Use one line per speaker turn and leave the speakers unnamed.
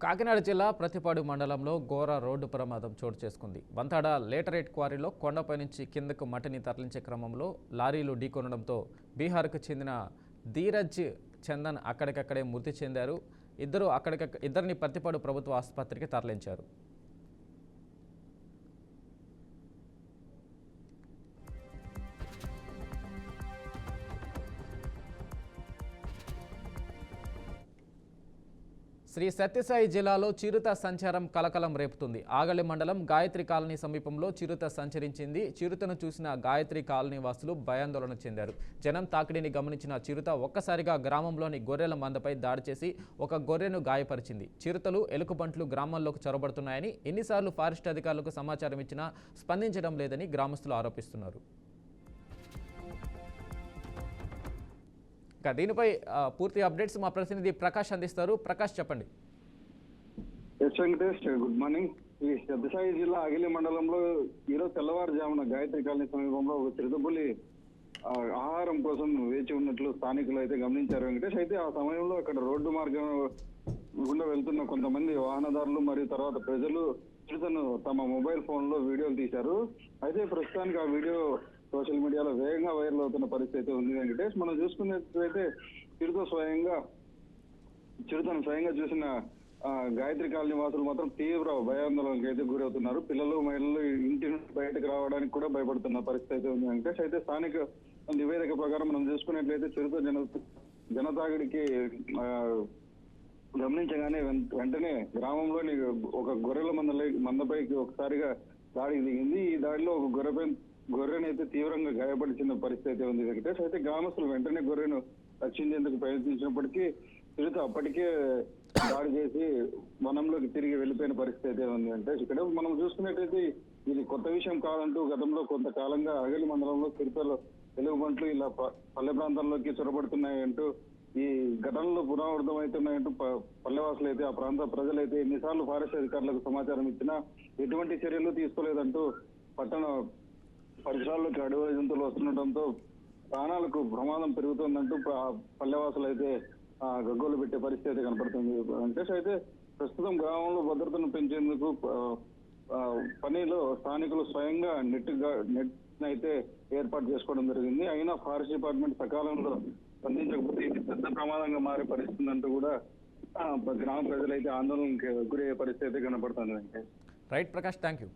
కాకినాడ జిల్లా ప్రతిపాడు మండలంలో ఘోర రోడ్డు ప్రమాదం చోటు చేసుకుంది. వంతాడ లేటరేట్ క్వారీలో కొండపై నుంచి కిందకు మట్టిని తరలించే క్రమంలో లారీలు ఢీకొనడంతో బీహార్కు చెందిన ధీరజ్ చందన్ అక్కడికక్కడే మృతి చెందారు. ఇద్దరిని ప్రతిపాడు ప్రభుత్వ ఆసుపత్రికి తరలించారు. శ్రీ సత్యసాయి జిల్లాలో చిరుత సంచారం కలకలం రేపుతుంది. ఆగలి మండలం గాయత్రి కాలనీ సమీపంలో చిరుత సంచరించింది. చిరుతను చూసిన గాయత్రి కాలనీ వాసులు భయాందోళన చెందారు. జనం తాకిడిని గమనించిన చిరుత ఒక్కసారిగా గ్రామంలోని గొర్రెల మందపై దాడి చేసి ఒక గొర్రెను గాయపరిచింది. చిరుతలు ఎలుకబంట్లు గ్రామాల్లోకి చొరబడుతున్నాయని, ఎన్నిసార్లు ఫారెస్ట్ అధికారులకు సమాచారం ఇచ్చినా స్పందించడం లేదని గ్రామస్తులు ఆరోపిస్తున్నారు. దీనిపై పూర్తి అప్డేట్స్ మా ప్రతినిధి ప్రకాష్ అందిస్తారు. ప్రకాష్, చెప్పండి.
Venkatesh, good morning. ఈ సత్యసాయి జిల్లా అగిలి మండలంలో ఈరోజు తెల్లవారుజామున గాయత్రి కాలనీ సమీపంలో ఒక చిరుతపులి ఆహారం కోసం వేచి ఉన్నట్లు స్థానికులు అయితే గమనించారు వెంకటేష్. అయితే ఆ సమయంలో అక్కడ రోడ్డు మార్గం గుండా వెళ్తున్న కొంతమంది వాహనదారులు మరియు తర్వాత ప్రజలు చిరుతను తమ మొబైల్ ఫోన్ లో వీడియోలు తీశారు. అయితే ప్రస్తుతానికి ఆ వీడియో సోషల్ మీడియాలో వేగంగా వైరల్ అవుతున్న పరిస్థితి ఉంది వెంకటేష్. మనం చూసుకున్నట్లయితే చిరుతను స్వయంగా చూసిన గాయత్రి కాలనీ వాసులు మాత్రం తీవ్ర భయాందోళనకు అయితే గురవుతున్నారు. పిల్లలు మహిళలు ఇంటి నుంచి బయటకు రావడానికి కూడా భయపడుతున్న పరిస్థితి అయితే ఉంది వెంకటేష్. అయితే స్థానిక నివేదిక ప్రకారం మనం చూసుకున్నట్లయితే చిరుత జనతాగడికి గమనించగానే వెంటనే గ్రామంలోని ఒక గొర్రెల మందపైకి ఒకసారిగా దాడికి దిగింది. ఈ దాడిలో ఒక గొర్రెను అయితే తీవ్రంగా గాయపరిచిన పరిస్థితి అయితే ఉంది వెంకటేష్. అయితే గ్రామస్తులు వెంటనే గొర్రెను రక్షించేందుకు ప్రయత్నించినప్పటికీ చిరుత అప్పటికే దాడి చేసి వనంలోకి తిరిగి వెళ్ళిపోయిన పరిస్థితి అయితే ఉంది వెంకటేష్. ఇక్కడ మనం చూసుకున్నట్టయితే ఇది కొత్త విషయం కాదంటూ గతంలో కొంతకాలంగా అగలి మండలంలో చిరుతలు ఎలుగుబంట్లు ఇలా పల్లె ప్రాంతాల్లోకి చొరబడుతున్నాయంటూ ఈ ఘటనలు పునరావృతం అవుతున్నాయంటూ పల్లెవాసులు అయితే ఆ ప్రాంత ప్రజలైతే ఎన్నిసార్లు ఫారెస్ట్ అధికారులకు సమాచారం ఇచ్చినా ఎటువంటి చర్యలు తీసుకోలేదంటూ పట్టణ పరిసరాల్లోకి అడవి జంతువులు వస్తుండటంతో ప్రాణాలకు ప్రమాదం పెరుగుతుందంటూ పల్లెవాసులు అయితే గగ్గోలు పెట్టే పరిస్థితి అయితే కనపడుతుంది వెంకటేష్. అయితే ప్రస్తుతం గ్రామంలో భద్రతను పెంచేందుకు పనిలో స్థానికులు స్వయంగా నెట్ అయితే ఏర్పాటు చేసుకోవడం జరిగింది. అయినా ఫారెస్ట్ డిపార్ట్మెంట్ సకాలంలో స్పందించకపోతే ఇది పెద్ద ప్రమాదంగా మారే పరిస్థితి అంటూ కూడా గ్రామ ప్రజలైతే ఆందోళనకు గురయ్యే పరిస్థితి అయితే కనపడుతుంది Venkatesh.
Right Prakash, thank you.